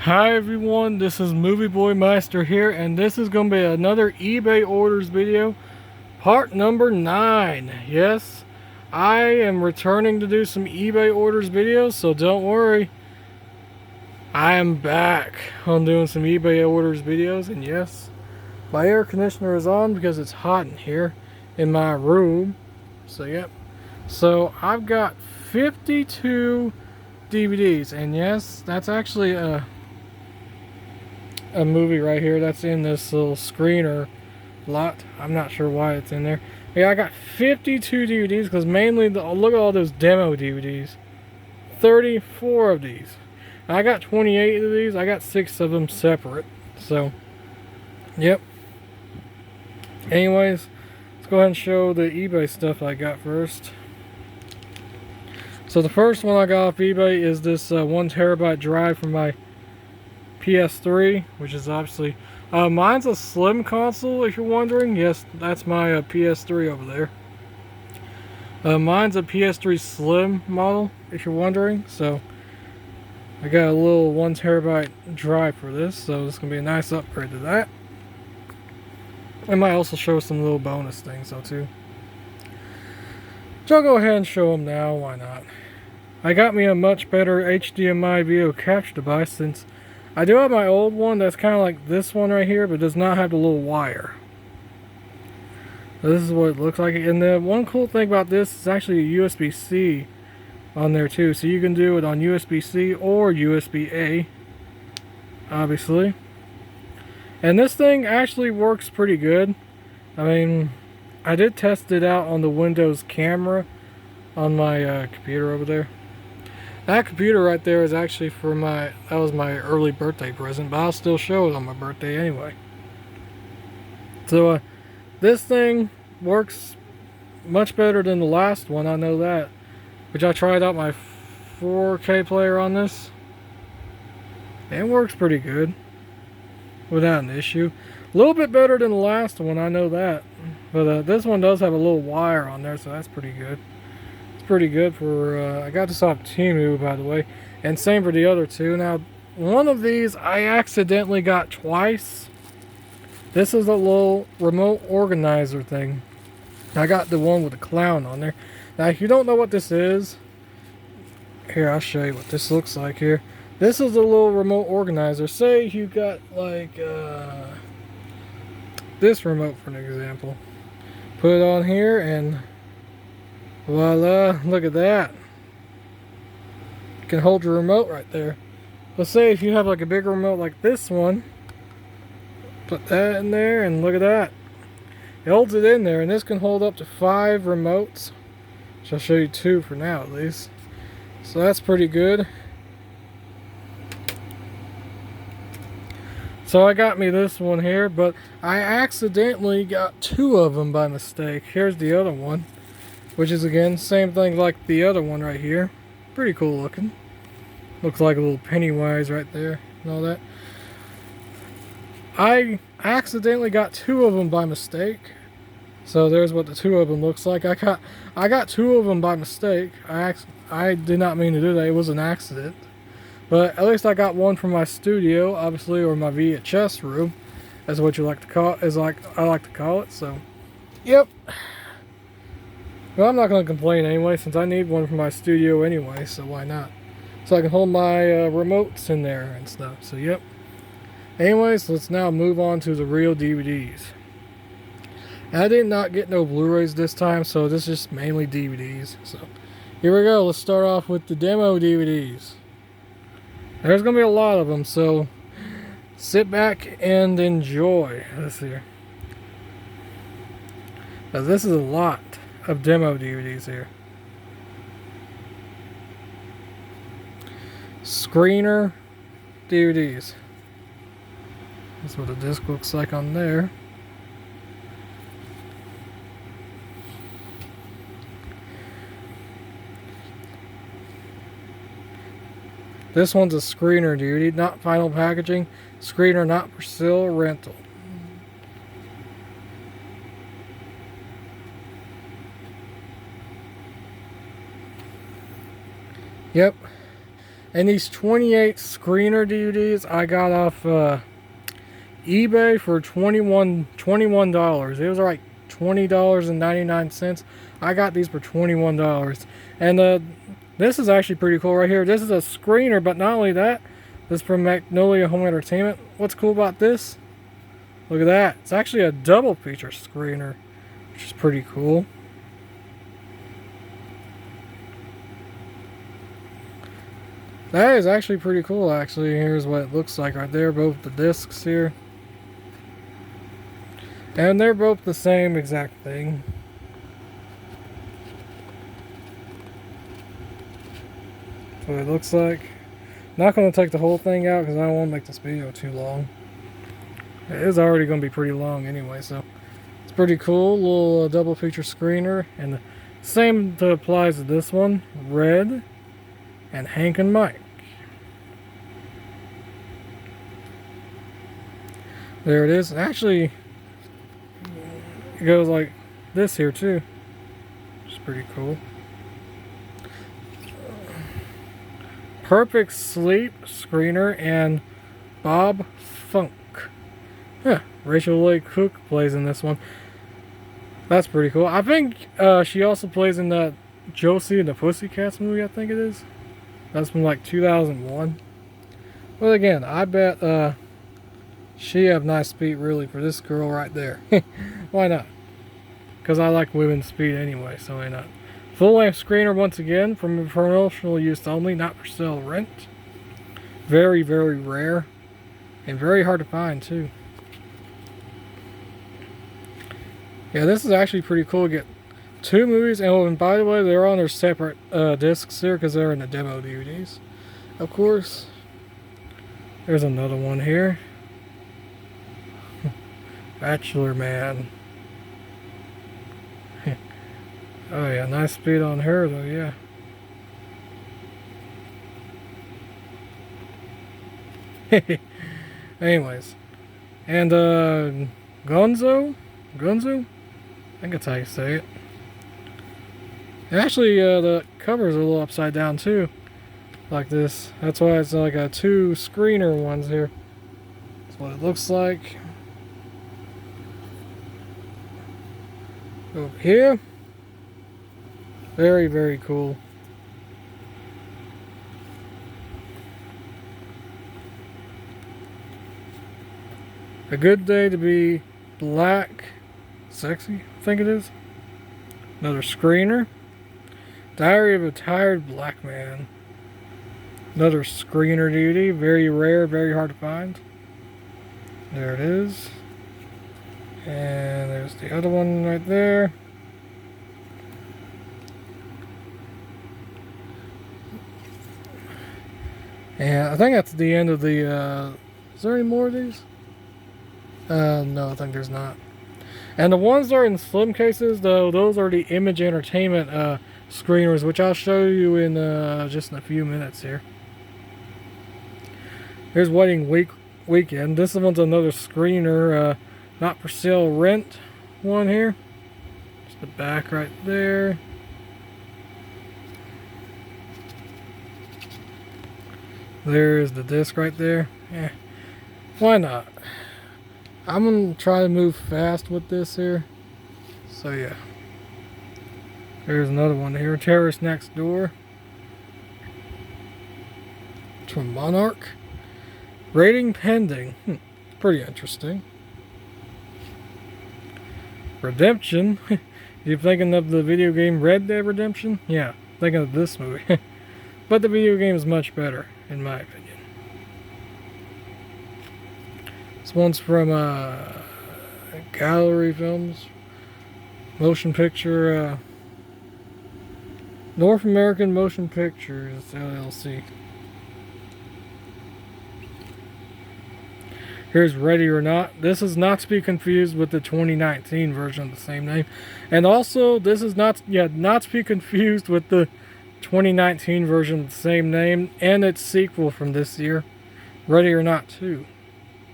Hi everyone, this is MovieBoyMeister here, and this is going to be another eBay orders video, part number 9. Yes, I am returning to do some eBay orders videos, so don't worry. I am back on doing some eBay orders videos, and yes, my air conditioner is on because it's hot in here in my room. So yep. So I've got 52 DVDs, and yes, that's actually a movie right here that's in this little screener lot. I'm not sure why it's in there. Yeah, I got 52 DVDs because mainly look at all those demo DVDs. 34 of these. I got 28 of these. I got 6 of them separate. So, yep. Anyways, let's go ahead and show the eBay stuff I got first. So the first one I got off eBay is this 1 terabyte drive from my PS3, which is obviously mine's a slim console, if you're wondering. Yes, that's my PS3 over there. Mine's a PS3 slim model, if you're wondering. So I got a little 1 terabyte drive for this, so it's gonna be a nice upgrade to that. I might also show some little bonus things though too, so I'll go ahead and show them now. Why not? I got me a much better HDMI video capture device, since I do have my old one that's kind of like this one right here, but does not have the little wire. So this is what it looks like. And the one cool thing about this is actually a USB-C on there too. So you can do it on USB-C or USB-A, obviously. And this thing actually works pretty good. I mean, I did test it out on the Windows camera on my computer over there. That computer right there is actually for that was my early birthday present, but I'll still show it on my birthday anyway. So this thing works much better than the last one, I know that. Which I tried out my 4K player on this. And it works pretty good without an issue. A little bit better than the last one, I know that. But this one does have a little wire on there, so that's pretty good. Pretty good for I got this off Temu, by the way, and same for the other two. Now one of these I accidentally got twice. This is a little remote organizer thing. I got the one with the clown on there. Now if you don't know what this is, here I'll show you what this looks like here. This is a little remote organizer. Say you got like this remote for an example, put it on here and voila, look at that. You can hold your remote right there. Let's say if you have like a bigger remote like this one, put that in there and look at that. It holds it in there, and this can hold up to 5 remotes. Which I'll show you 2 for now at least. So that's pretty good. So I got me this one here, but I accidentally got 2 of them by mistake. Here's the other one, which is again same thing like the other one right here. Pretty cool looking. Looks like a little Pennywise right there and all that. I accidentally got 2 of them by mistake. So there's what the 2 of them looks like. I got 2 of them by mistake. I did not mean to do that. It was an accident. But at least I got one from my studio, obviously, or my VHS room, as what you like to call it, I like to call it. So, yep. Well, I'm not going to complain anyway, since I need one for my studio anyway, so why not? So I can hold my remotes in there and stuff, so yep. Anyways, let's now move on to the real DVDs. I did not get no Blu-rays this time, so this is just mainly DVDs. So here we go, let's start off with the demo DVDs. There's going to be a lot of them, so sit back and enjoy. Let's see here. Now this is a lot of demo DVDs here. Screener DVDs. That's what the disc looks like on there. This one's a screener DVD, not final packaging. Screener, not for sale, rental. Yep. And these 28 screener DVDs I got off eBay for $21. It was like $20.99. I got these for $21. And this is actually pretty cool right here. This is a screener, but not only that, this is from Magnolia Home Entertainment. What's cool about this? Look at that. It's actually a double feature screener, which is pretty cool. That is actually pretty cool, actually. Here's what it looks like right there. Both the discs here. And they're both the same exact thing. That's what it looks like. Not going to take the whole thing out because I don't want to make this video too long. It is already going to be pretty long anyway, so it's pretty cool. Little double feature screener. And the same applies to this one. Red and Hank and Mike. There it is. Actually, it goes like this here too. Which is pretty cool. Perfect Sleep screener and Bob Funk. Yeah, Rachel Leigh Cook plays in this one. That's pretty cool. I think she also plays in the Josie and the Pussycats movie, I think it is. That's from like 2001. Well, again, I bet she have nice feet really for this girl right there. Why not? Because I like women's feet anyway, so why not? Full-length screener once again, from promotional use only, not for sale or rent. Very, very rare. And very hard to find too. Yeah, this is actually pretty cool to get two movies. And by the way, they're on their separate discs here because they're in the demo DVDs. Of course. There's another one here. Bachelor Man. Oh yeah, nice speed on her though, yeah. Anyways. And Gonzo? I think that's how you say it. And actually the covers are a little upside down too. Like this. That's why it's like a two screener ones here. That's what it looks like. Over here. Very, very cool. A Good Day to Be Black. Sexy, I think it is. Another screener. Diary of a Tired Black Man. Another screener DVD. Very rare, very hard to find. There it is. And there's the other one right there. And I think that's the end of the, is there any more of these? No, I think there's not. And the ones that are in slim cases, though, those are the Image Entertainment screeners, which I'll show you in just in a few minutes here. Here's Wedding Weekend. This one's another screener, not for sale rent one here. Just the back right there. There's the disc right there. Yeah, why not? I'm gonna try to move fast with this here. So yeah. There's another one here. Terrorist Next Door. It's from Monarch. Rating pending. Pretty interesting. Redemption. You thinking of the video game Red Dead Redemption? Yeah, thinking of this movie. But the video game is much better, in my opinion. This one's from Gallery Films. Motion Picture, North American Motion Pictures, LLC. Here's Ready or Not. This is not to be confused with the 2019 version of the same name. And also, this is not to be confused with the 2019 version of the same name and its sequel from this year, Ready or Not 2.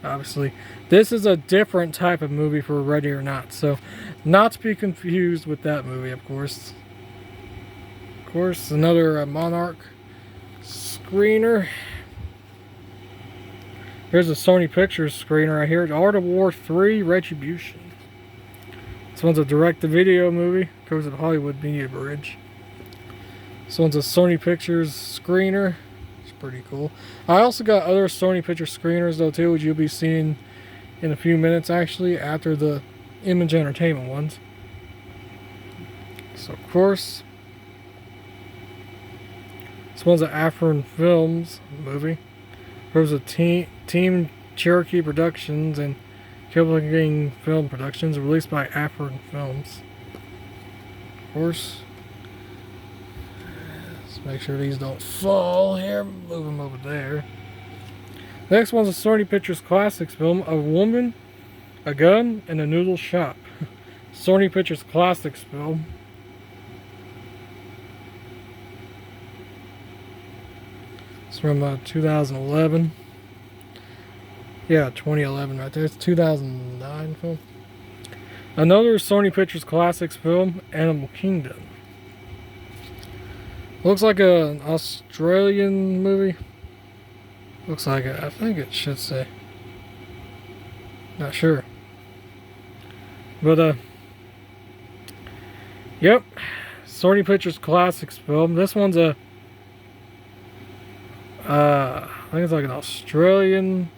Obviously, this is a different type of movie for Ready or Not, so not to be confused with that movie, of course. Of course, another Monarch screener. Here's a Sony Pictures screener right here. Art of War 3 Retribution. This one's a direct-to-video movie. Goes to the Hollywood Media Bridge. This one's a Sony Pictures screener. It's pretty cool. I also got other Sony Pictures screeners though too, which you'll be seeing in a few minutes actually after the Image Entertainment ones. So of course, this one's an Afrin Films movie. There's a Team Cherokee Productions and Kipling Film Productions, released by Afrin Films. Of course, let's make sure these don't fall here. Move them over there. Next one's a Sony Pictures Classics film, A Woman, a Gun, and a Noodle Shop. Sony Pictures Classics film. It's from 2011. Yeah, 2011 right there. It's 2009 film. Another Sony Pictures Classics film, Animal Kingdom. Looks like an Australian movie. Looks like it. I think it should say. Not sure. But, yep. Sony Pictures Classics film. This one's a, I think it's like an Australian,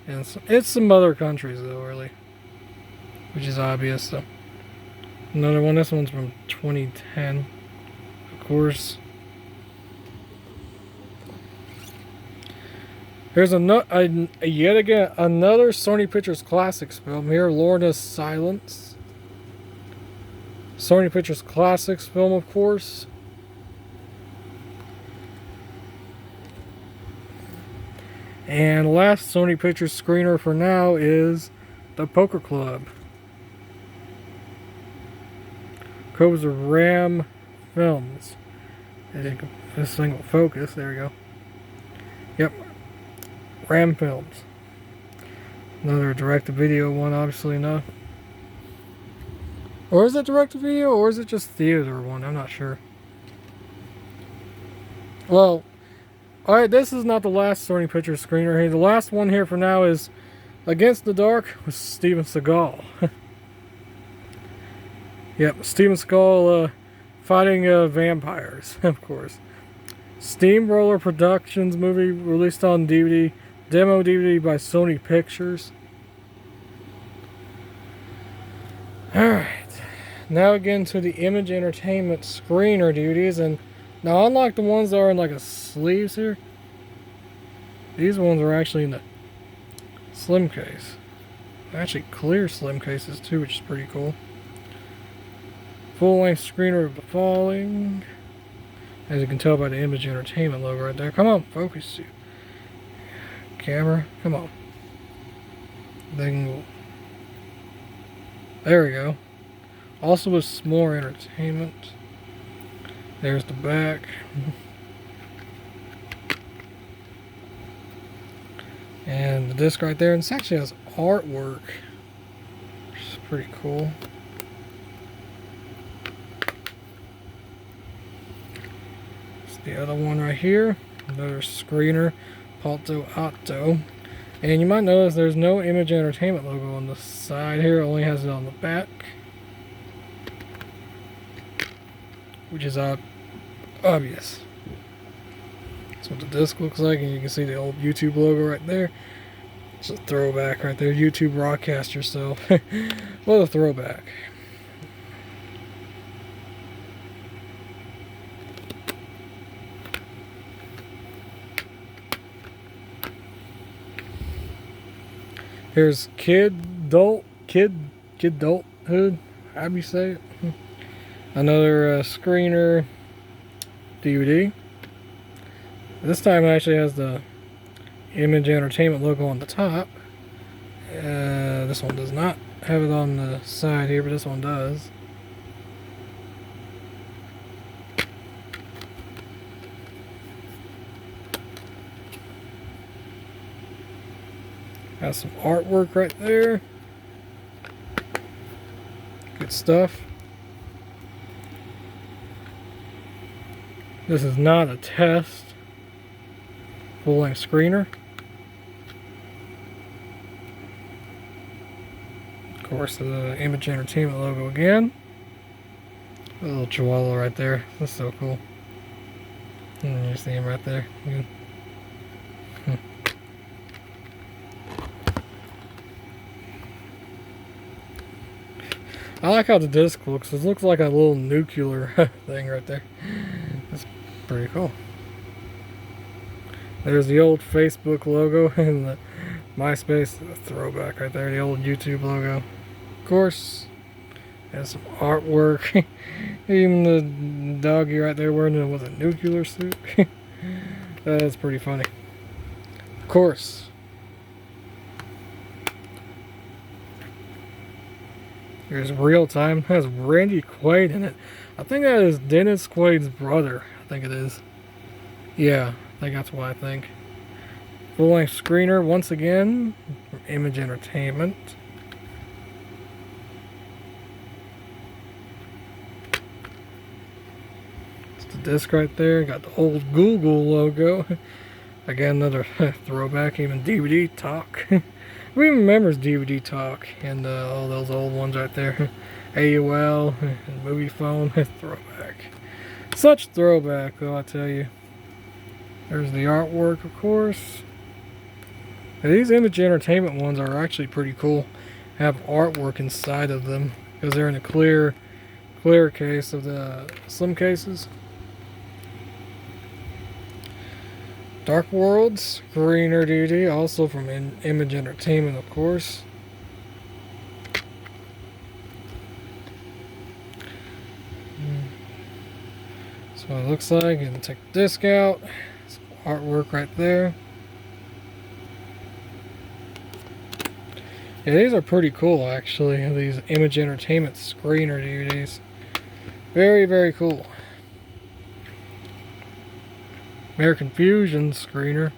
and it's some other countries though, really. Which is obvious, so. Another one, this one's from 2010. Of course. Here's yet again another Sony Pictures Classics film here, Lorna's Silence. Sony Pictures Classics film, of course. And the last Sony Pictures screener for now is The Poker Club. Codes of Ram Films. I think this thing will focus. There we go. Yep. Ram Films. Another direct-to-video one, obviously not. Or is it direct-to-video, or is it just theater one? I'm not sure. Well, alright, this is not the last Sony Pictures screener here. The last one here for now is Against the Dark with Steven Seagal. Yep, Steven Seagal fighting vampires, of course. Steamroller Productions movie released on DVD. Demo DVD by Sony Pictures. Alright. Now again to the Image Entertainment screener DVDs. And now unlike the ones that are in like a sleeves here, these ones are actually in the slim case. Actually clear slim cases too, which is pretty cool. Full length screener of The Falling. As you can tell by the Image Entertainment logo right there. Come on, focus you. Camera, come on. Then, there we go. Also with some more entertainment. There's the back. And the disc right there. And this actually has artwork, which is pretty cool. It's the other one right here. Another screener. Alto Otto. And you might notice there's no Image Entertainment logo on the side here. It only has it on the back. Which is obvious. That's what the disc looks like. And you can see the old YouTube logo right there. It's a throwback right there. YouTube broadcast yourself. What a throwback. Here's Kidulthood. How do you say it? Another screener DVD. This time it actually has the Image Entertainment logo on the top. This one does not have it on the side here, but this one does. Has some artwork right there. Good stuff. This is not a test. full-length screener. Of course, the Image Entertainment logo again. A little chihuahua right there. That's so cool. And you see him right there. Good. I like how the disc looks. It looks like a little nuclear thing right there. That's pretty cool. There's the old Facebook logo and the MySpace throwback right there. The old YouTube logo. Of course, there's some artwork. Even the doggy right there wearing it with a nuclear suit. That's pretty funny. Of course. There's Real Time. It has Randy Quaid in it. I think that is Dennis Quaid's brother. I think it is. Yeah, I think that's what I think. Full-length screener once again from Image Entertainment. It's the disc right there. Got the old Google logo. Again, another throwback. Even DVD Talk. Who even remembers DVD Talk and all those old ones right there? AOL and Movie Phone. Throwback. Such throwback, though, I tell you. There's the artwork, of course. Now, these Image Entertainment ones are actually pretty cool. Have artwork inside of them because they're in a clear case of the slim cases. Dark Worlds, Greener Duty, also from Image Entertainment, of course. So it looks like. You can take the disc out. Some artwork right there. Yeah, these are pretty cool, actually. These Image Entertainment screener DVDs. Very, very cool. American Fusion screener.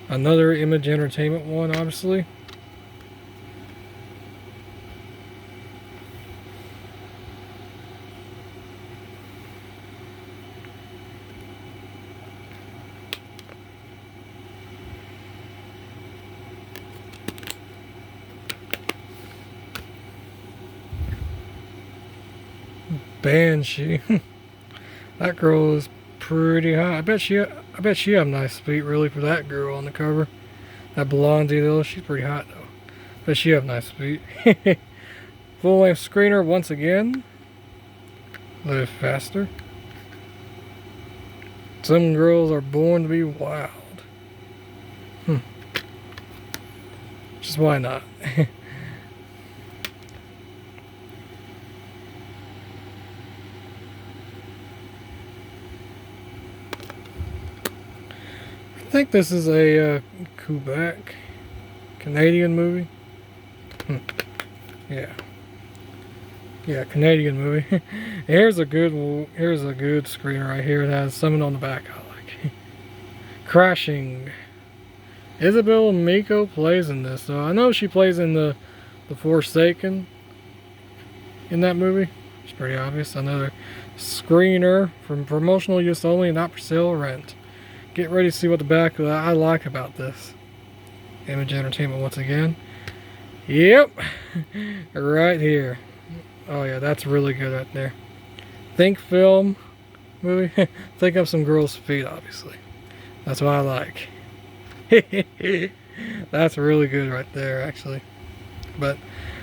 Another Image Entertainment one, obviously. Banshee. That girl is pretty hot. I bet she have nice feet really for that girl on the cover. That blondie though, she's pretty hot though. But she have nice feet. Full length screener once again. Live faster. Some girls are born to be wild. Just why not? I think this is a Quebec, Canadian movie. Yeah, Canadian movie. Here's a good screen right here. It has something on the back I like. Crashing. Isabel Miko plays in this, so I know she plays in the Forsaken in that movie. It's pretty obvious. Another screener from promotional use only, not for sale or rent. Get ready to see what the back I like about this. Image Entertainment once again. Yep. Right here. Oh yeah, that's really good right there. Think film movie. Think of some girls' feet, obviously. That's what I like. That's really good right there, actually. But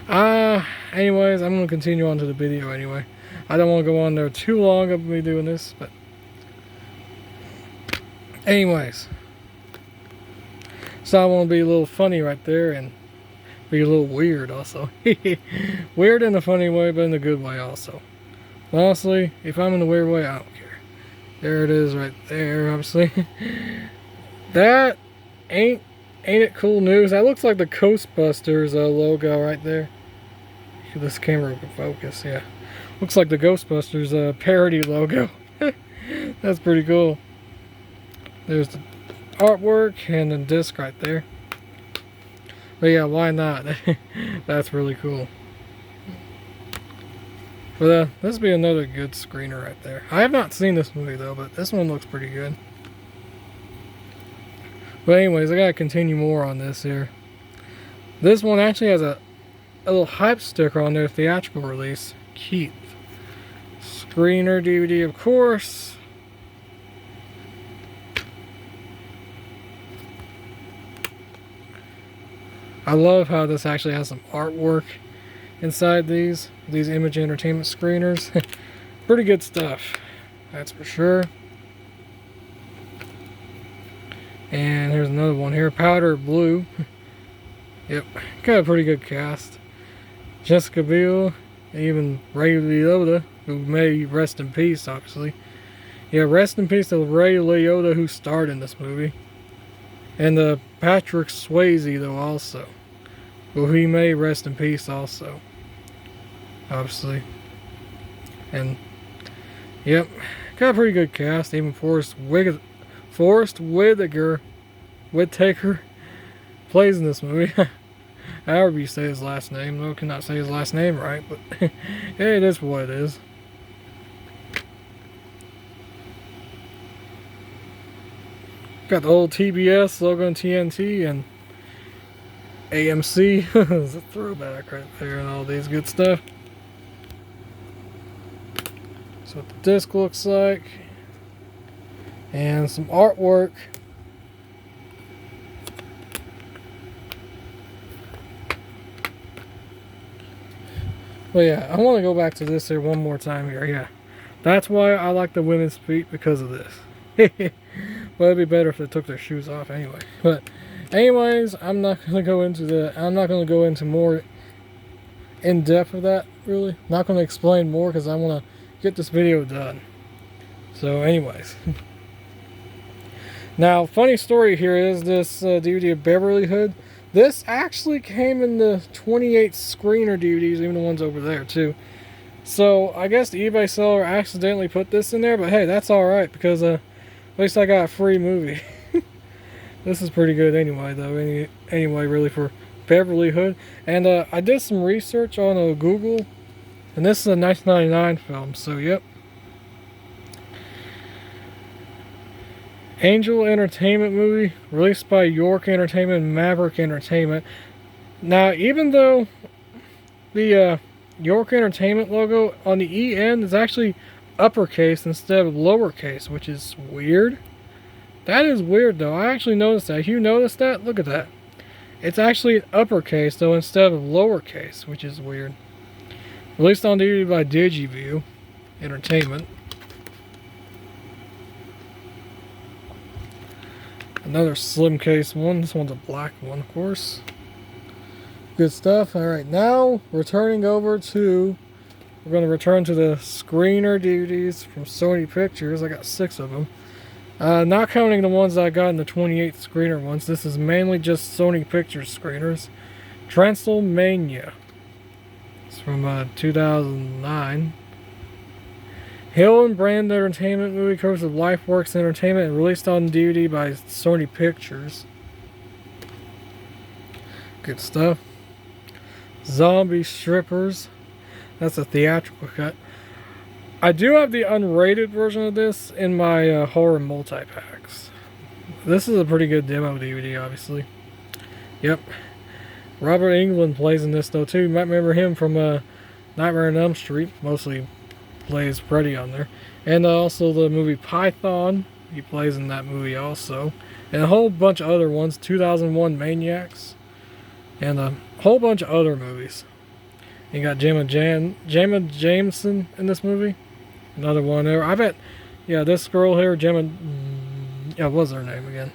anyways, I'm gonna continue on to the video anyway. I don't want to go on there too long of me doing this, but anyways, so I want to be a little funny right there and be a little weird also. Weird in a funny way, but in a good way also. Honestly, if I'm in a weird way, I don't care. There it is right there, obviously. That ain't it cool news? That looks like the Ghostbusters logo right there. This camera can focus, yeah. Looks like the Ghostbusters parody logo. That's pretty cool. There's the artwork and the disc right there. But yeah, why not? That's really cool. But this would be another good screener right there. I have not seen this movie though, but this one looks pretty good. But anyways, I gotta continue more on this here. This one actually has a little hype sticker on their theatrical release. Keith. Screener DVD, of course. I love how this actually has some artwork inside these Image Entertainment screeners. Pretty good stuff, that's for sure. And here's another one here, Powder Blue. Yep, got a pretty good cast. Jessica Biel, even Ray Liotta, who may rest in peace, obviously. Yeah, rest in peace to Ray Liotta, who starred in this movie. And Patrick Swayze, though, also. Well, he may rest in peace, also. Obviously. And, yep, got a pretty good cast. Even Forrest Whitaker plays in this movie. However you say his last name. No, I cannot say his last name right, but yeah, it is what it is. Got the old TBS logo and TNT and AMC. It's a throwback right there and all these good stuff. That's what the disc looks like. And some artwork. Well, yeah, I want to go back to this here one more time here. Yeah, that's why I like the women's feet, because of this. Well, it'd be better if they took their shoes off anyway. But anyways, I'm not going to go into more in depth of that, really. Not going to explain more because I want to get this video done. So anyways. Now, funny story here is this DVD of Beverly Hood. This actually came in the 28 screener DVDs, even the ones over there too. So I guess the eBay seller accidentally put this in there, but hey, that's alright, because at least I got a free movie. This is pretty good anyway, though. Anyway, really, for Beverly Hood. And I did some research on Google, and this is a 1999 film, so yep. Angel Entertainment movie, released by York Entertainment and Maverick Entertainment. Now, even though the York Entertainment logo on the E end is actually uppercase instead of lowercase, which is weird. That is weird, though. I actually noticed that. You noticed that? Look at that. It's actually uppercase, though, instead of lowercase, which is weird. Released on DVD by Digiview Entertainment. Another slim case one. This one's a black one, of course. Good stuff. Alright, now we're going to return to the screener DVDs from Sony Pictures. I got 6 of them. Not counting the ones that I got in the 28 screener ones. This is mainly just Sony Pictures screeners. Transylvania. It's from 2009. Hill and Brand Entertainment movie covers of LifeWorks Entertainment and released on DVD by Sony Pictures. Good stuff. Zombie Strippers. That's a theatrical cut. I do have the unrated version of this in my horror multi-packs. This is a pretty good demo DVD, obviously. Yep. Robert Englund plays in this, though, too. You might remember him from Nightmare on Elm Street. Mostly plays Freddy on there. And also the movie Python. He plays in that movie also. And a whole bunch of other ones. 2001 Maniacs. And a whole bunch of other movies. You got Gemma Jameson in this movie. Another one there. I bet, yeah, this girl here, Gemma, yeah, what was her name again?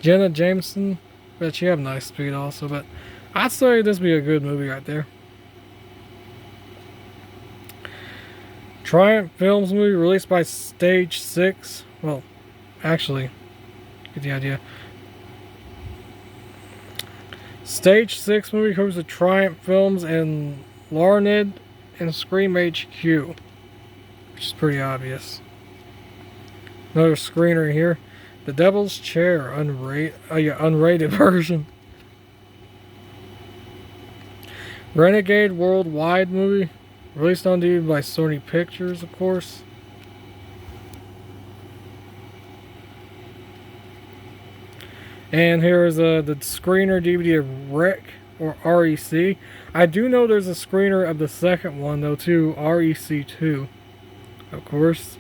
Jenna Jameson. Bet she have nice speed also, but I'd say this would be a good movie right there. Triumph Films movie released by Stage 6. Well, actually, get the idea. Stage 6 movie covers the Triumph Films and Larned and Scream HQ, which is pretty obvious. Another screener here. The Devil's Chair, unrated version. Renegade Worldwide movie, Released on DVD by Sony Pictures, of course. And here is the screener DVD of Rec, or REC. I do know there's a screener of the second one, though, too, REC2, of course.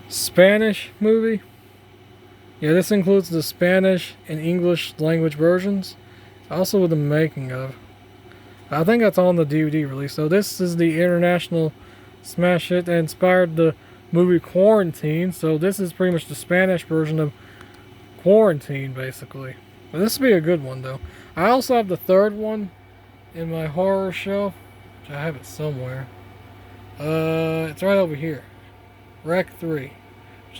Spanish movie. Yeah, this includes the Spanish and English language versions. Also with the making of. I think that's on the DVD release. So this is the international smash hit that inspired the movie Quarantine. So this is pretty much the Spanish version of Quarantine, basically. But this will be a good one, though. I also have the third one in my horror shelf. Which I have it somewhere. It's right over here. Rec 3.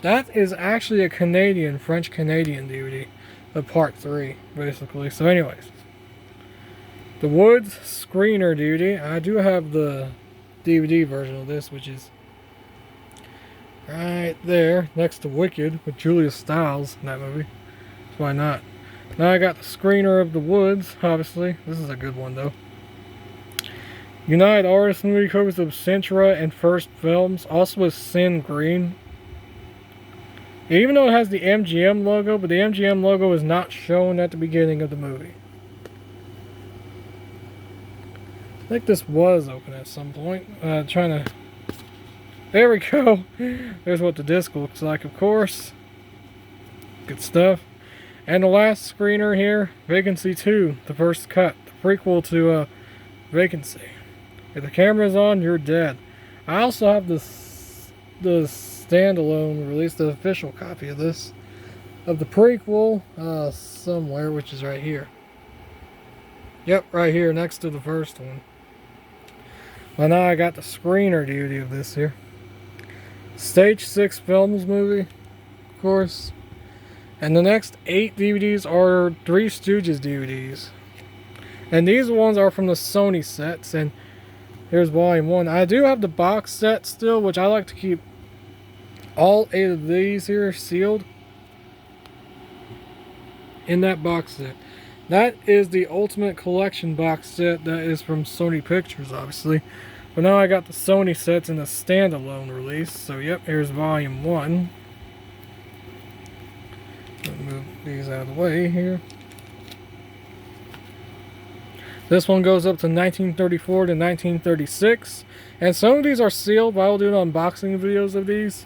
That is actually a French-Canadian DVD of Part 3, basically. So anyways. The Woods screener DVD. I do have the DVD version of this, which is right there, next to Wicked, with Julia Stiles in that movie. So why not? Now I got the screener of The Woods, obviously. This is a good one, though. United Artists movie covers of Centra and First Films, also with Sin Green. Even though it has the MGM logo, but the MGM logo is not shown at the beginning of the movie. I think this was open at some point. Trying to... There we go. There's what the disc looks like, of course. Good stuff. And the last screener here, Vacancy 2, the first cut. The prequel to Vacancy. If the camera's on, you're dead. I also have the standalone release, the official copy of this. Of the prequel, somewhere, which is right here. Yep, right here, next to the first one. Well, now I got the screener DVD of this here. Stage 6 Films movie, of course. And the next 8 DVDs are Three Stooges DVDs. And these ones are from the Sony sets. And here's Volume 1. I do have the box set still, which I like to keep all 8 of these here sealed in that box set. That is the Ultimate Collection box set that is from Sony Pictures, obviously. But now I got the Sony sets in a standalone release. So, yep, here's Volume 1. Let me move these out of the way here. This one goes up to 1934 to 1936. And some of these are sealed, but I'll do unboxing videos of these.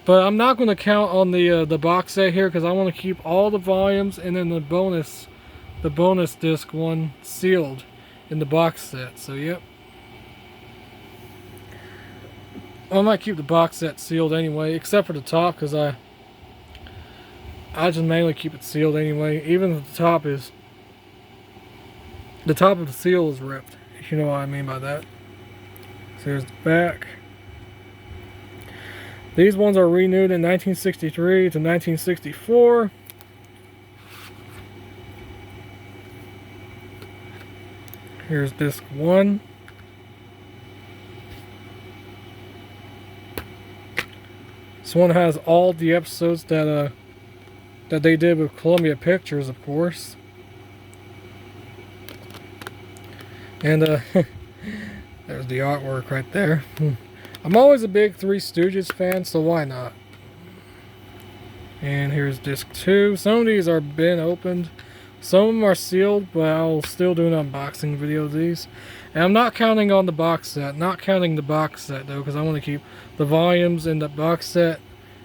But I'm not going to count on the box set here because I want to keep all the volumes and then the bonus disc one sealed in the box set. So, yep. I might keep the box set sealed anyway, except for the top because I just mainly keep it sealed anyway. Even if the top of the seal is ripped, if you know what I mean by that. So here's the back. These ones are renewed in 1963 to 1964. Here's disc 1. This one has all the episodes that they did with Columbia Pictures, of course. And there's the artwork right there. I'm always a big Three Stooges fan, so why not? And here's disc 2. Some of these are been opened. Some of them are sealed, but I'll still do an unboxing video of these. And I'm not counting on the box set. Not counting the box set, though, because I want to keep the volumes in the box set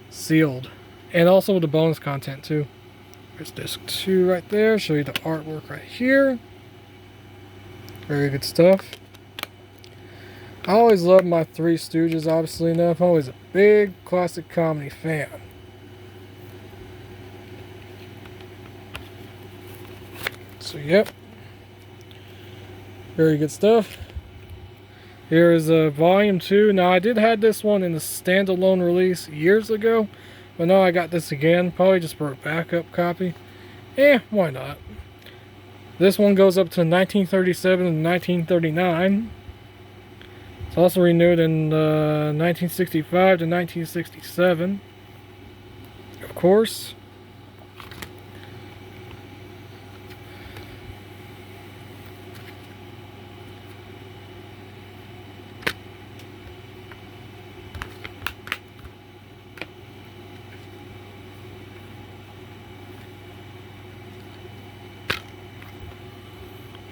sealed. And also the bonus content, too. There's disc 2 right there. Show you the artwork right here. Very good stuff. I always love my Three Stooges, obviously enough. I'm always a big classic comedy fan. So, yep. Very good stuff. Here is Volume 2. Now, I did have this one in the standalone release years ago. But now I got this again. Probably just for a backup copy. Why not? This one goes up to 1937 and 1939. It's also renewed in 1965 to 1967. Of course.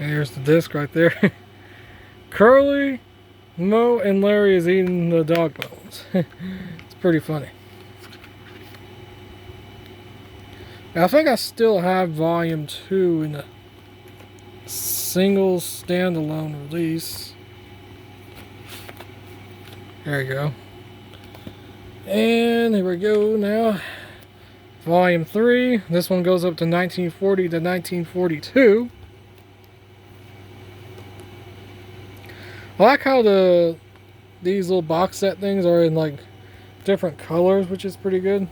And here's the disc right there. Curly, Mo, and Larry is eating the dog bones. It's pretty funny. I think I still have volume 2 in the single standalone release. There you go. And here we go now. Volume 3. This one goes up to 1940 to 1942. I like how these little box set things are in like different colors, which is pretty good.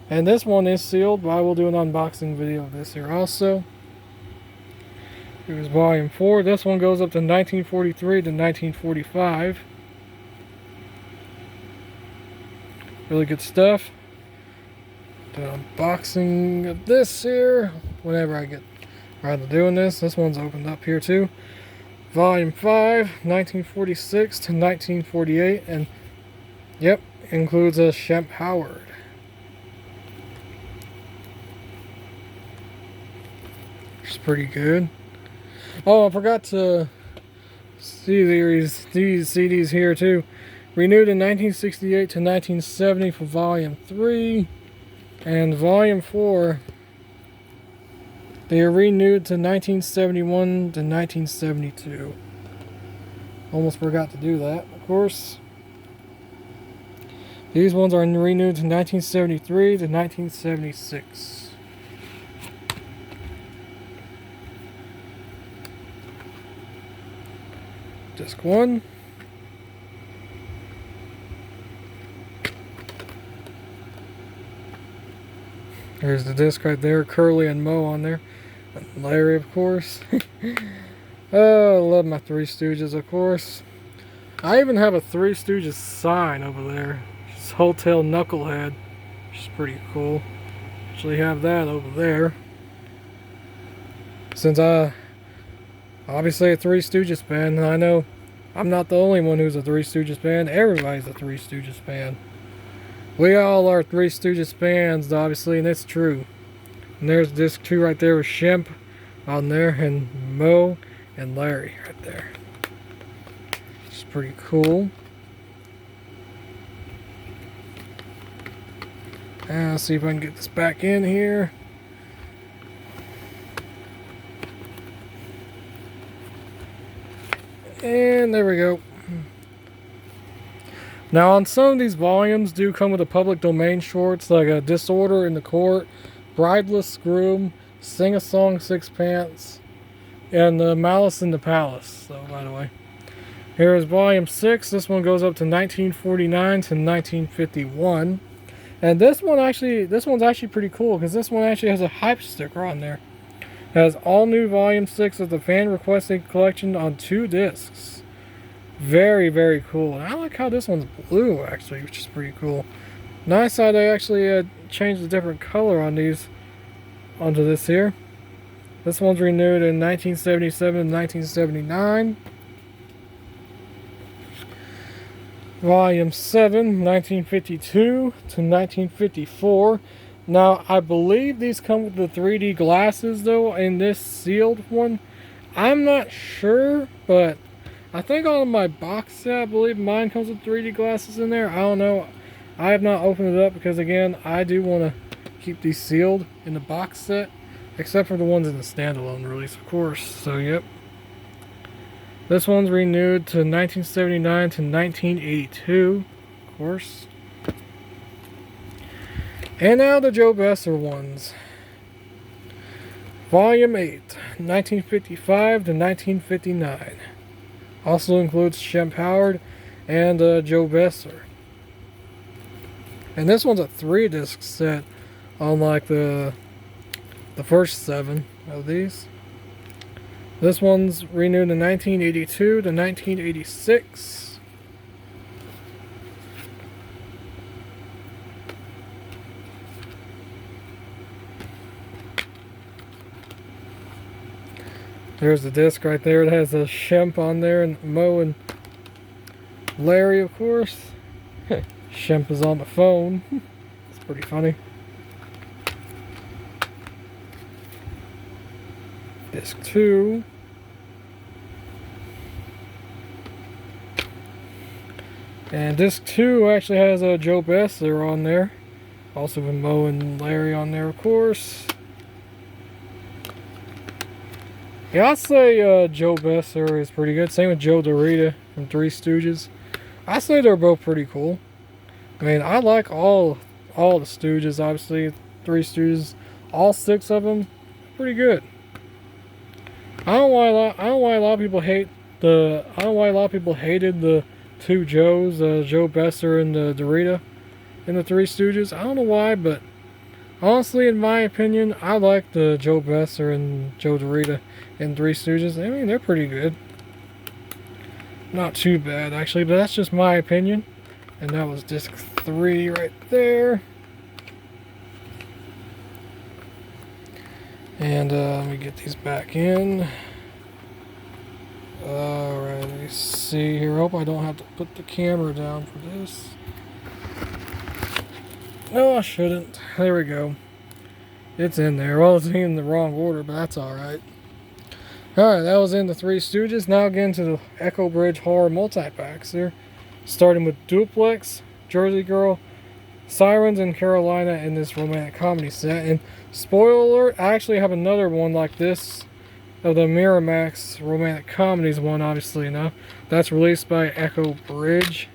And this one is sealed, but I will do an unboxing video of this here also. Here's volume 4. This one goes up to 1943 to 1945. Really good stuff. Do an unboxing of this here whenever I get around to doing this. This one's opened up here too. Volume 5, 1946 to 1948, and yep, includes a Shemp Howard. Which is pretty good. Oh, I forgot to see these CDs here too. Renewed in 1968 to 1970 for Volume 3, and Volume 4. They are renewed to 1971 to 1972. Almost forgot to do that, of course. These ones are renewed to 1973 to 1976. Disc 1. There's the disc right there, Curly and Mo on there. And Larry, of course. Oh, I love my Three Stooges, of course. I even have a Three Stooges sign over there. It's Hotel Knucklehead, which is pretty cool. Actually have that over there. Since obviously a Three Stooges fan, and I know I'm not the only one who's a Three Stooges fan. Everybody's a Three Stooges fan. We all are Three Stooges fans, obviously, and it's true. And there's disc 2 right there with Shemp on there, and Mo and Larry right there. It's pretty cool. And let's see if I can get this back in here. And there we go. Now, on some of these volumes do come with a public domain shorts, like a Disorder in the Court, Brideless Groom, Sing a Song Sixpence, and Malice in the Palace. So, by the way, here is volume 6. This one goes up to 1949 to 1951. And this one's actually pretty cool, because this one actually has a hype sticker on there. It has all new volume 6 of the fan requested collection on 2 discs. Very, very cool. And I like how this one's blue, actually, which is pretty cool. Nice how they actually changed a different color on these onto this here. This one's renewed in 1977 and 1979. Volume 7, 1952 to 1954. Now, I believe these come with the 3D glasses, though, in this sealed one. I'm not sure, but I think on my box set, I believe mine comes with 3D glasses in there. I don't know. I have not opened it up because, again, I do want to keep these sealed in the box set, except for the ones in the standalone release, of course. So, yep. This one's renewed to 1979 to 1982, of course. And now the Joe Besser ones. Volume 8, 1955 to 1959. Also includes Shemp Howard and Joe Besser. And this one's a 3-disc set, unlike the first 7 of these. This one's renewed in 1982 to 1986. There's the disc right there. It has a Shemp on there, and Mo and Larry, of course. Shemp is on the phone. It's pretty funny. Disc 2. And disc 2 actually has a Joe Besser on there. Also with Mo and Larry on there, of course. Yeah, I'd say Joe Besser is pretty good. Same with Joe DeRita from Three Stooges. I say they're both pretty cool. I mean, I like all the Stooges, obviously. Three Stooges, all 6 of them, pretty good. I don't know why a lot of people hate the. I don't know why a lot of people hated the 2 Joes, Joe Besser and the DeRita in the Three Stooges. I don't know why, but honestly, in my opinion, I like the Joe Besser and Joe DeRita in Three Stooges. I mean, they're pretty good. Not too bad, actually, but that's just my opinion. And that was disc 3 right there. And let me get these back in. Alright, let me see here. I hope I don't have to put the camera down for this. No, I shouldn't. There we go. It's in there. Well, it's in the wrong order, but that's alright. Alright, that was in the Three Stooges. Now again to the Echo Bridge Horror Multi-Packs here. Starting with Duplex, Jersey Girl, Sirens, and Carolina in this romantic comedy set. And spoiler alert, I actually have another one like this of the Miramax romantic comedies one, obviously enough. That's released by Echo Bridge.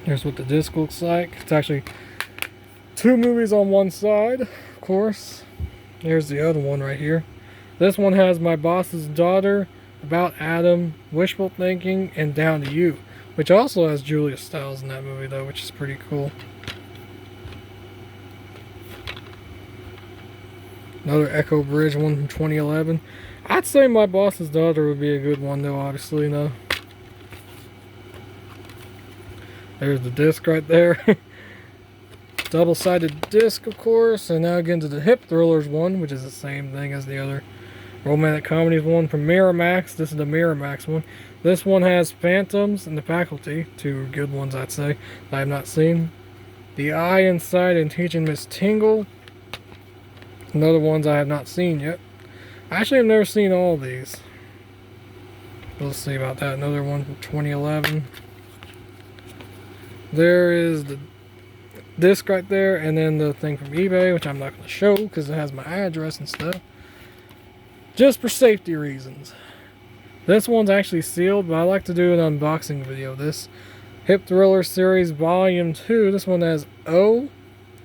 Here's what the disc looks like. It's actually 2 movies on one side, of course. There's the other one right here. This one has My Boss's Daughter, About Adam, Wishful Thinking, and Down to You, which also has Julia Stiles in that movie, though, which is pretty cool. Another Echo Bridge one from 2011. I'd say My Boss's Daughter would be a good one, though, obviously, no. There's the disc right there. Double-sided disc, of course. And now again to the Hip Thrillers one, which is the same thing as the other romantic comedies one from Miramax. This is the Miramax one. This one has Phantoms and The Faculty. 2 good ones, I'd say, that I have not seen. The Eye Inside and Teaching Miss Tingle. Another ones I have not seen yet. I actually have never seen all of these. We'll see about that. Another one from 2011. There is the disc right there, and then the thing from eBay, which I'm not going to show because it has my address and stuff. Just for safety reasons. This one's actually sealed, but I like to do an unboxing video. This Hip Thriller Series Volume 2. This one has O,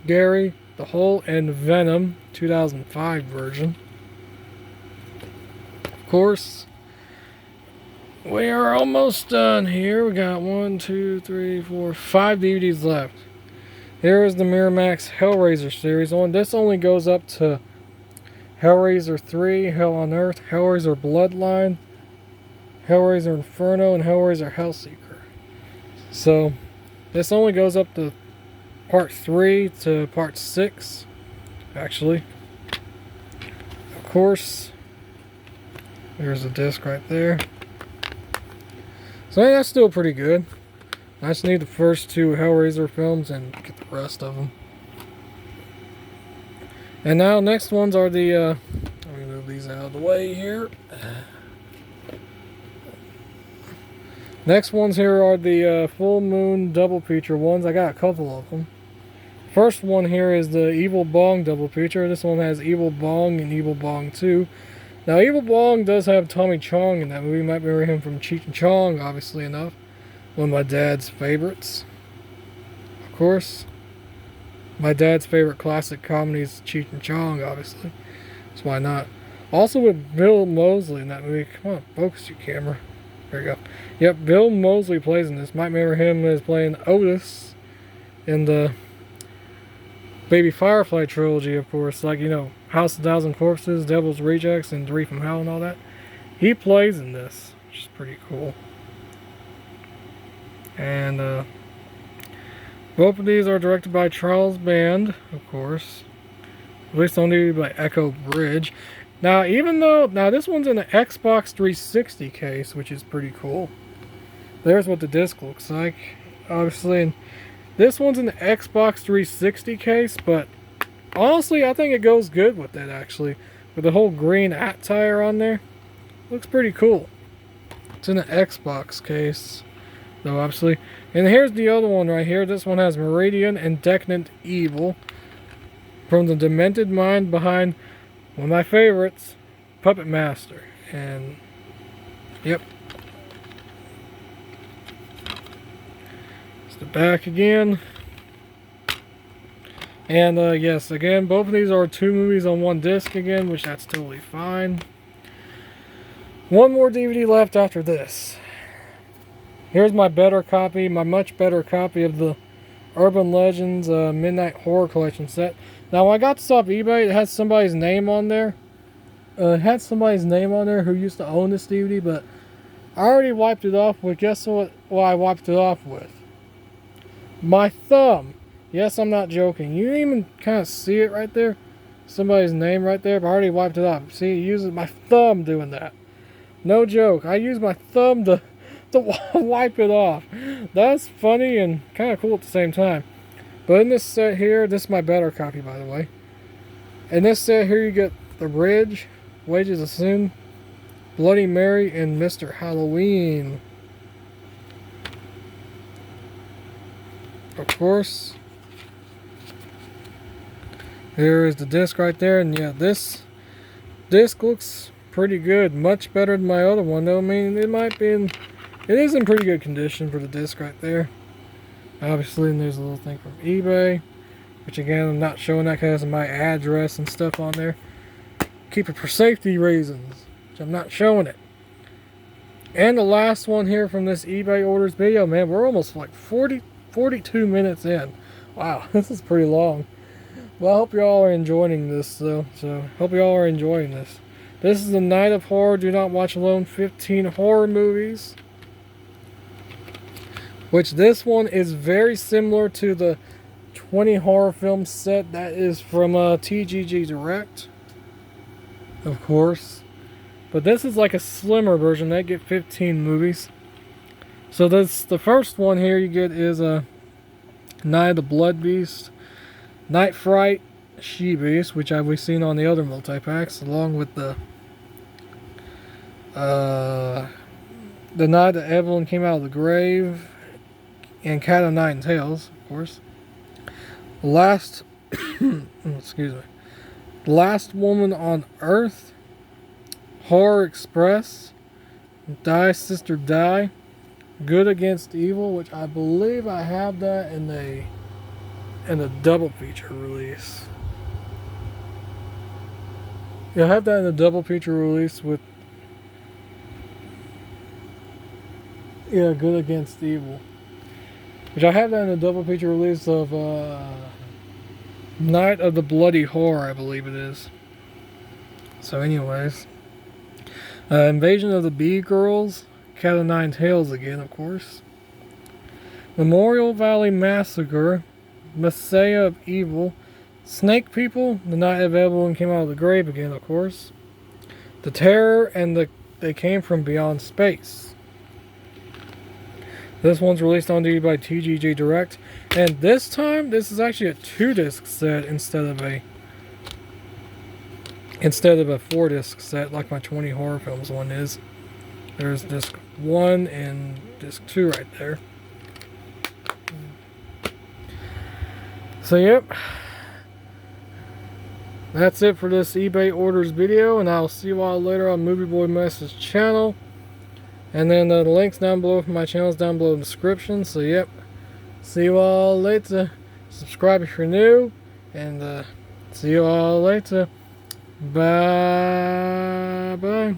Gary, The Hole, and Venom 2005 version. Of course, we are almost done here. We got 1, 2, 3, 4, 5 DVDs left. Here is the Miramax Hellraiser series. This only goes up to Hellraiser 3, Hell on Earth, Hellraiser Bloodline, Hellraiser Inferno, and Hellraiser Hellseeker. So, this only goes up to Part 3 to Part 6, actually. Of course, there's a disc right there. So yeah, that's still pretty good. I just need the first 2 Hellraiser films and get the rest of them. And now next ones are the, let me move these out of the way here. Next ones here are the Full Moon double feature ones. I got a couple of them. First one here is the Evil Bong double feature. This one has Evil Bong and Evil Bong 2. Now, Evil Bong does have Tommy Chong in that movie. You might remember him from Cheech and Chong, obviously enough. One of my dad's favorites. Of course. My dad's favorite classic comedy is Cheech and Chong, obviously. So why not? Also with Bill Moseley in that movie. Come on, focus your camera. There you go. Yep, Bill Moseley plays in this. Might remember him as playing Otis in the Baby Firefly trilogy, of course. Like, you know, House of a Thousand Corpses, Devil's Rejects, and Three from Hell and all that. He plays in this, which is pretty cool. And both of these are directed by Charles Band, of course. Released on DVD by Echo Bridge. Now, this one's in an Xbox 360 case, which is pretty cool. There's what the disc looks like, obviously. And this one's in the Xbox 360 case, but honestly, I think it goes good with it, actually. With the whole green attire on there. Looks pretty cool. It's in an Xbox case, though, obviously. And here's the other one right here. This one has Meridian and Decadent Evil. From the demented mind behind one of my favorites, Puppet Master. And, yep. It's the back again. And, yes, again, both of these are 2 movies on 1 disc again, which that's totally fine. One more DVD left after this. Here's my better copy, my much better copy of the Urban Legends Midnight Horror Collection set. Now, when I got this off eBay, it has somebody's name on there. It had somebody's name on there who used to own this DVD, but I already wiped it off with, guess what I wiped it off with? My thumb. Yes, I'm not joking. You can even kind of see it right there. Somebody's name right there, but I already wiped it off. See, it uses my thumb doing that. No joke. I use my thumb to wipe it off. That's funny and kind of cool at the same time. But in this set here, this is my better copy, by the way. In this set here, you get The Ridge, Wages of Sin, Bloody Mary, and Mr. Halloween. Of course. Here is the disc right there, and yeah, this disc looks pretty good. Much better than my other one, though. I mean, it is in pretty good condition for the disc right there. Obviously, and there's a little thing from eBay, which again, I'm not showing that because of my address and stuff on there. Keep it for safety reasons, which I'm not showing it. And the last one here from this eBay orders video, man, we're almost like 42 minutes in. Wow, this is pretty long. Well, I hope y'all are enjoying this, though. So, hope y'all are enjoying this. This is the Night of Horror. Do Not Watch Alone 15 horror movies. Which this one is very similar to the 20 horror film set that is from TGG Direct. Of course. But this is like a slimmer version. They get 15 movies. So this, the first one here you get is Night of the Blood Beast, Night Fright, She Beast, which we've seen on the other multi-packs, along with the Night that Evelyn Came Out of the Grave, and Cat o' Nine Tails, of course. Last, excuse me, Last Woman on Earth, Horror Express, Die Sister Die, Good Against Evil, which I believe I have that in a double feature release. Yeah, I have that in a double feature release with Good Against Evil. Which I have that in a double feature release of Night of the Bloody Horror, I believe it is. So anyways. Invasion of the Bee Girls, Cat o' Nine Tails again, of course. Memorial Valley Massacre, Messiah of Evil, Snake People, The Night of Evelyn Came Out of the Grave again, of course. The Terror and They Came From Beyond Space. This one's released on DVD by TGG Direct. And this time, this is actually a 2-disc set instead of a 4-disc set like my 20 horror films one is. There's disc 1 and disc 2 right there. So yep. That's it for this eBay orders video, and I'll see you all later on MovieBoyMeister's channel. And then the links down below for my channels down below in the description. So yep, see you all later. Subscribe if you're new, and see you all later. Bye bye.